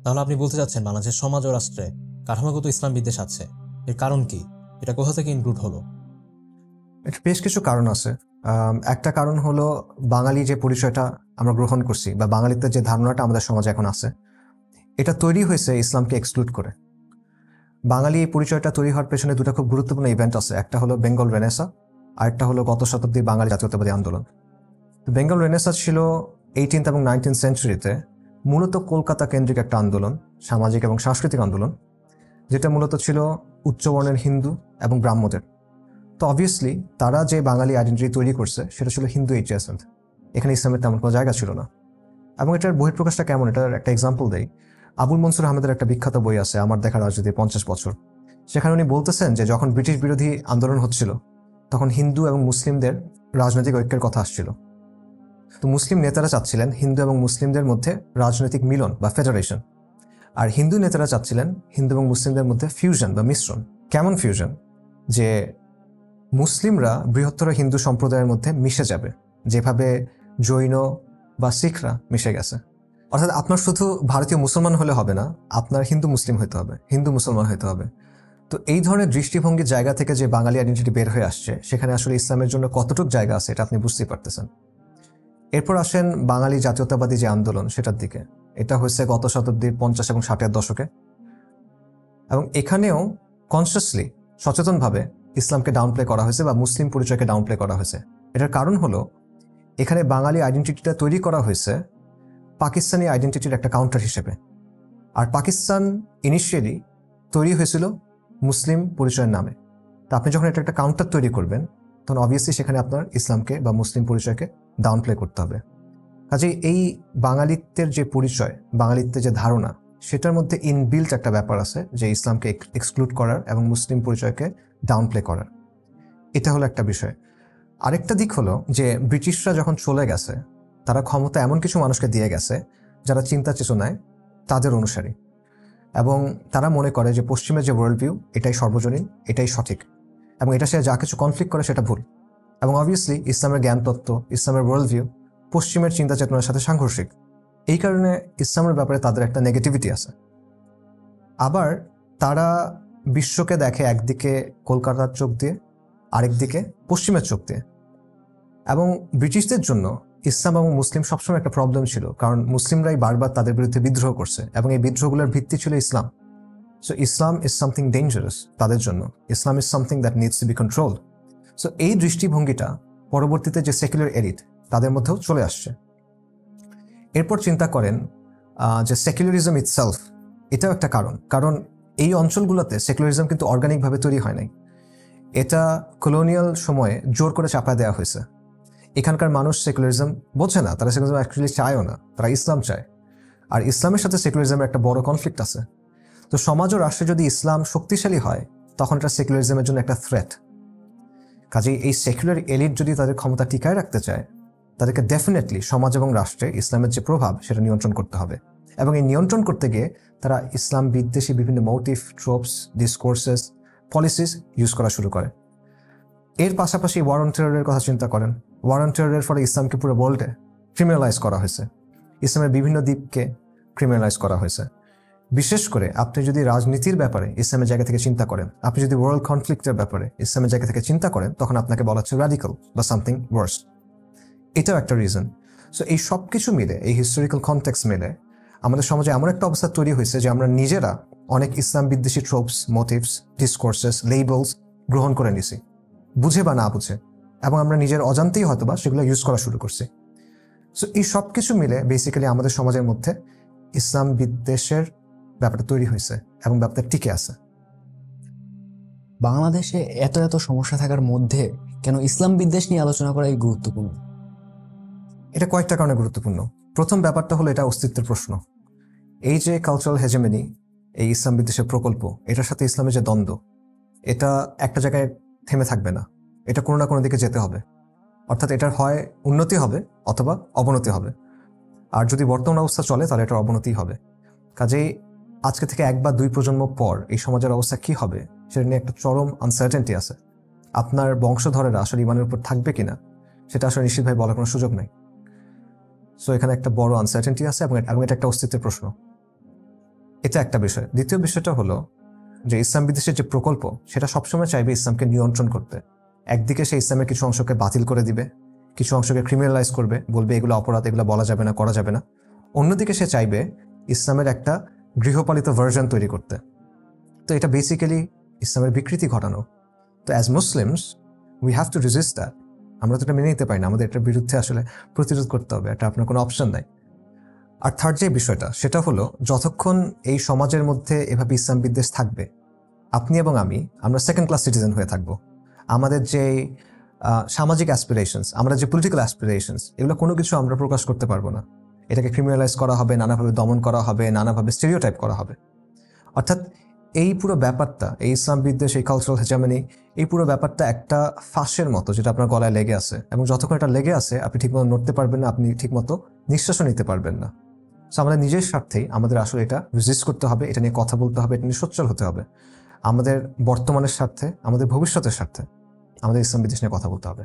তাহলে আপনি বলতে চাচ্ছেন বাংলাদেশের সমাজ ও রাষ্ট্রে কাঠামোগত ইসলাম বিদ্বেষ আছে? এর কারণ কি? এটা কোথা থেকে ইনক্লুড হলো? এর বেশ কিছু কারণ আছে। একটা কারণ হলো বাঙালি যে পরিচয়টা আমরা গ্রহণ করছি বা বাঙালিত্বের যে ধারণাটা আমাদের সমাজে এখন আছে, এটা তৈরি হয়েছে ইসলামকে এক্সক্লুড করে। বাঙালি এই পরিচয়টা তৈরি হওয়ার পেছনে দুটো খুব গুরুত্বপূর্ণ ইভেন্ট আছে। একটা হলো বেঙ্গল রেনেসা, আর একটা হলো গত শতাব্দীর বাঙালি জাতীয়তাবাদী আন্দোলন। বেঙ্গল রেনেসা ছিল 18th এবং 19th সেঞ্চুরিতে মূলত কলকাতা কেন্দ্রিক একটা আন্দোলন, সামাজিক এবং সাংস্কৃতিক আন্দোলন, যেটা মূলত ছিল উচ্চবর্ণের হিন্দু এবং ব্রাহ্মদের। তো অবভিয়াসলি তারা যে বাঙালি আইডেন্টিটি তৈরি করছে সেটা ছিল হিন্দু এডজেসেন্ট। এখানে ইসলামের তেমন কোনো জায়গা ছিল না। এবং এটার বহিঃপ্রকাশটা কেমন, এটার একটা এক্সাম্পল দেই। আবুল মনসুর আহমেদের একটা বিখ্যাত বই আছে, আমার দেখা রাজনীতি 50 বছর। সেখানে উনি বলতেছেন যে যখন ব্রিটিশ বিরোধী আন্দোলন হচ্ছিল তখন হিন্দু এবং মুসলিমদের রাজনৈতিক ঐক্যের কথা আসছিল। তো মুসলিম নেতারা চাচ্ছিলেন হিন্দু এবং মুসলিমদের মধ্যে রাজনৈতিক মিলন বা ফেডারেশন, আর হিন্দু নেতারা চাচ্ছিলেন হিন্দু এবং মুসলিমদের মধ্যে ফিউশন বা মিশ্রণ। কেমন ফিউশন? যে মুসলিমরা বৃহত্তর হিন্দু সম্প্রদায়ের মধ্যে মিশে যাবে, যেভাবে জৈন বা শিখরা মিশে গেছে। অর্থাৎ আপনার শুধু ভারতীয় মুসলমান হলে হবে না, আপনার হিন্দু মুসলিম হইতে হবে, হিন্দু মুসলমান হইতে হবে। তো এই ধরনের দৃষ্টিভঙ্গির জায়গা থেকে যে বাঙালি আইডেন্টিটি বের হয়ে আসছে, সেখানে আসলে ইসলামের জন্য কতটুকু জায়গা আছে এটা আপনি বুঝতেই পারতেছেন। এরপর আসেন বাঙালি জাতীয়তাবাদী যে আন্দোলন, সেটার দিকে। এটা হয়েছে গত শতাব্দীর 50 এবং 60-এর দশকে, এবং এখানেও কনসিয়াসলি, সচেতনভাবে ইসলামকে ডাউনপ্লে করা হয়েছে বা মুসলিম পরিচয়কে ডাউনপ্লে করা হয়েছে। এটার কারণ হলো এখানে বাঙালি আইডেন্টিটিটা তৈরি করা হয়েছে পাকিস্তানি আইডেন্টিটির একটা কাউন্টার হিসেবে। আর পাকিস্তান ইনিশিয়ালি তৈরি হয়েছিল মুসলিম পরিচয়ের নামে। তা আপনি যখন এটা একটা কাউন্টার তৈরি করবেন, তখন অবভিয়াসলি সেখানে আপনার ইসলামকে বা মুসলিম পরিচয়কে ডাউনপ্লে করতে হবে। কাজেই এই বাঙালিত্বের যে পরিচয়, বাঙালিত্বের যে ধারণা, সেটার মধ্যে ইনবিল্ট একটা ব্যাপার আছে যে ইসলামকে এক্সক্লুড করার এবং মুসলিম পরিচয়কে ডাউনপ্লে করার। এটা হলো একটা বিষয়। আরেকটা দিক হলো যে ব্রিটিশরা যখন চলে গেছে, তারা ক্ষমতা এমন কিছু মানুষকে দিয়ে গেছে যারা চিন্তা চেতনায় তাদের অনুসারী, এবং তারা মনে করে যে পশ্চিমের যে ওয়ার্ল্ড ভিউ এটাই সর্বজনীন, এটাই সঠিক, এবং এটা সে যা কিছু কনফ্লিক্ট করে সেটা ভুল। এবং অবভিয়াসলি ইসলামের জ্ঞানতত্ত্ব, ইসলামের ওয়ার্ল্ড ভিউ পশ্চিমের চিন্তা চেতনার সাথে সাংঘর্ষিক। এই কারণে ইসলামের ব্যাপারে তাদের একটা নেগেটিভিটি আছে। আবার তারা বিশ্বকে দেখে একদিকে কলকাতার চোখ দিয়ে, আরেকদিকে পশ্চিমের চোখ দিয়ে। এবং ব্রিটিশদের জন্য ইসলাম এবং মুসলিম সবসময় একটা প্রবলেম ছিল, কারণ মুসলিমরাই বারবার তাদের বিরুদ্ধে বিদ্রোহ করছে এবং এই বিদ্রোহগুলোর ভিত্তি ছিল Islam. So Islam is something dangerous তাদের জন্য। Islam is something that needs to be controlled. So এই দৃষ্টিভঙ্গিটা পরবর্তীতে যে সেকুলার এলিট, তাদের মধ্যেও চলে আসছে। এরপর চিন্তা করেন যে সেকুলারিজম ইটসেলফ, এটাও একটা কারণ। কারণ এই অঞ্চলগুলোতে সেকুলারিজম কিন্তু অর্গানিকভাবে তৈরি হয় নাই, এটা কলোনিয়াল সময়ে জোর করে চাপা দেওয়া হয়েছে। এখানকার মানুষ সেকুলারিজম বোঝে না, তারা সেকুলারিজম অ্যাকচুয়ালি চায়ও না, তারা ইসলাম চায়। আর ইসলামের সাথে সেকুলারিজমের একটা বড় কনফ্লিক্ট আছে। তো সমাজ ও রাষ্ট্রে যদি ইসলাম শক্তিশালী হয়, তখন এটা সেকুলারিজমের জন্য একটা থ্রেট। কাজেই এই সেকুলার এলিট যদি তাদের ক্ষমতা টিকায় রাখতে চায়, তাদেরকে ডেফিনেটলি সমাজ এবং রাষ্ট্রে ইসলামের যে প্রভাব সেটা নিয়ন্ত্রণ করতে হবে। এবং এই নিয়ন্ত্রণ করতে গিয়ে তারা ইসলাম বিদ্বেষী বিভিন্ন মোটিভ, ট্রোপস, ডিসকোর্সেস, পলিসিস ইউজ করা শুরু করে। এর পাশাপাশি ওয়ার অন টেররের কথা চিন্তা করেন। ওয়ার অন টেররের ফলে ইসলামকে পুরো ওয়ার্ল্ডে ক্রিমিনালাইজ করা হয়েছে, ইসলামের বিভিন্ন দিককে ক্রিমিনালাইজ করা হয়েছে। বিশেষ করে আপনি যদি রাজনীতির ব্যাপারে ইসলামের জায়গা থেকে চিন্তা করেন, আপনি যদি ওয়ার্ল্ড কনফ্লিক্টের ব্যাপারে ইসলামের জায়গা থেকে চিন্তা করেন, তখন আপনাকে বলা হচ্ছে র্যাডিক্যাল বা সামথিং ওয়ার্স। এটাও একটা রিজন। সো এই সব কিছু মিলে, এই হিস্টোরিক্যাল কনটেক্সট মিলে আমাদের সমাজে এমন একটা অবস্থা তৈরি হয়েছে যে আমরা নিজেরা অনেক ইসলাম বিদ্বেষী ট্রোপস, মোটিভস, ডিসকোর্সেস, লেবেলস গ্রহণ করে নিছি, বুঝে বা না বুঝে, এবং আমরা নিজের অজান্তেই হয়তোবা সেগুলো ইউজ করা শুরু করছি। সো এই সব কিছু মিলে বেসিক্যালি আমাদের সমাজের মধ্যে ইসলাম বিদ্বেষের ব্যাপারটা তৈরি হয়েছে এবং ব্যাপারটা টিকে আছে। বাংলাদেশে এত এত সমস্যা থাকার মধ্যে কেন ইসলাম বিদ্বেষ নিয়ে আলোচনা করাই গুরুত্বপূর্ণ? এটা কয়েকটা কারণে গুরুত্বপূর্ণ। প্রথম ব্যাপারটা হলো এটা অস্তিত্বের প্রশ্ন। এই যে কালচারাল হেজেমনি, এই ইসলাম বিদ্বেষের প্রকল্প, এটার সাথে ইসলামের যে দ্বন্দ্ব, এটা একটা জায়গায় থেমে থাকবে না, এটা কোনো না কোনো দিকে যেতে হবে। অর্থাৎ এটার হয় উন্নতি হবে অথবা অবনতি হবে। আর যদি বর্তমান অবস্থা চলে তাহলে এটার অবনতি হবে। কাজেই আজকে থেকে 1 বা 2 প্রজন্ম পর এই সমাজের অবস্থা কি হবে সেটা নিয়ে একটা চরম আনসার্টেনটি আছে। আপনার বংশধরেরা আসলে ইমানের উপর থাকবে কিনা সেটা আসলে নিশ্চিতভাবে বলার কোনো সুযোগ নেই। সো এখানে একটা বড় আনসার্টেনটি আছে এবং এটা একটা অস্তিত্বের প্রশ্ন। এটা একটা বিষয়। দ্বিতীয় বিষয়টা হলো যে ইসলাম বিদ্বেষের যে প্রকল্প, সেটা সবসময় চাইবে ইসলামকে নিয়ন্ত্রণ করতে। একদিকে সে ইসলামের কিছু অংশকে বাতিল করে দিবে, কিছু অংশকে ক্রিমিনালাইজ করবে, বলবে এগুলো অপরাধ, এগুলো বলা যাবে না, করা যাবে না। অন্যদিকে সে চাইবে ইসলামের একটা গৃহপালিত ভার্জন তৈরি করতে। তো এটা বেসিক্যালি ইসলামের বিকৃতি ঘটানো। তো as Muslims we have to resist that. আমরা তো এটা মেনে নিতে পারি না, আমাদের এটার বিরুদ্ধে আসলে প্রতিরোধ করতে হবে, এটা আপনার কোনো অপশন নাই। আর থার্ড যে বিষয়টা, সেটা হলো যতক্ষণ এই সমাজের মধ্যে এভাবে ইসলাম বিদ্বেষ থাকবে, আপনি এবং আমরা সেকেন্ড ক্লাস সিটিজেন হয়ে থাকবো। আমাদের যে সামাজিক অ্যাসপিরেশনস, আমরা যে পলিটিক্যাল অ্যাসপিরেশনস, এগুলো কোনো কিছু আমরা প্রকাশ করতে পারবো না। এটাকে ক্রিমিনালাইজ করা হবে, নানাভাবে দমন করা হবে, নানাভাবে স্টেরিওটাইপ করা হবে। অর্থাৎ এই পুরো ব্যাপারটা, এই ইসলাম বিদ্বেষ, এই কালচারাল হেজামনি, এই পুরো ব্যাপারটা একটা ফাঁসের মতো, যেটা আপনার গলায় লেগে আছে, এবং যতক্ষণ এটা লেগে আছে আপনি ঠিকমতো নড়তে পারবেন না, আপনি ঠিকমতো নিঃশ্বাসও নিতে পারবেন না। সো আমাদের নিজের স্বার্থেই আমাদের আসলে এটা রেজিস্ট করতে হবে, এটা নিয়ে কথা বলতে হবে, এটা নিয়ে সোচ্চার হতে হবে। আমাদের বর্তমানের স্বার্থে, আমাদের ভবিষ্যতের স্বার্থে আমাদের ইসলাম বিদ্বেষ নিয়ে কথা বলতে হবে।